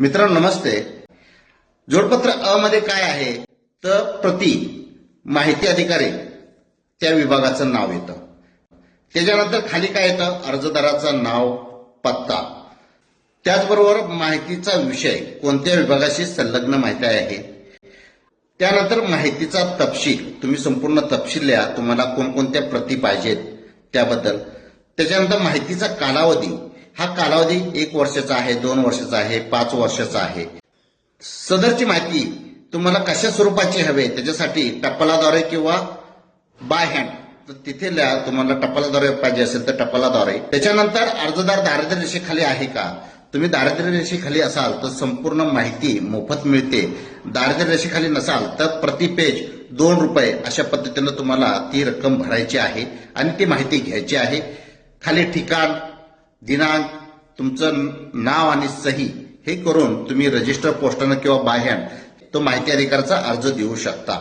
मित्रांनो नमस्ते. जोडपत्र अ मध्ये काय आहे तर प्रति माहिती अधिकारी त्या विभागाचं नाव येतं. त्याच्यानंतर खाली काय येतं, अर्जदाराचं नाव, पत्ता, त्याचबरोबर माहितीचा विषय, कोणत्या विभागाशी संलग्न माहिती आहे. त्यानंतर माहितीचा तपशील, तुम्ही संपूर्ण तपशील लिहा, तुम्हाला कोणकोणत्या प्रती पाहिजेत त्याबद्दल. त्याच्यानंतर माहितीचा कालावधी, हा कालावधी 1 वर्षाचा आहे, 2 वर्षाचा आहे, 5 वर्षाचा आहे. सदरची माहिती तुम्हाला कशा स्वरूपाची हवे त्याच्यासाठी टपालाद्वारे किंवा बाय हँड, तर तिथे लिहा. तुम्हाला टपालाद्वारे पाहिजे असेल तर टपालाद्वारे. त्याच्यानंतर अर्जदार दारिद्र्य रेषेखाली आहे का, तुम्ही दारिद्र्य रेषेखाली असाल तर संपूर्ण माहिती मोफत मिळते. दारिद्र्य रेषेखाली नसाल तर प्रति पेज 2 रुपये अशा पद्धतीनं तुम्हाला ती रक्कम भरायची आहे आणि ती माहिती घ्यायची आहे. खाली ठिकाण, दिनांक, तुमचं नाव आणि सही हे करून तुम्ही रजिस्टर पोस्टानं किंवा बाय हँड तो माहिती अधिकाराचा अर्ज देऊ शकता.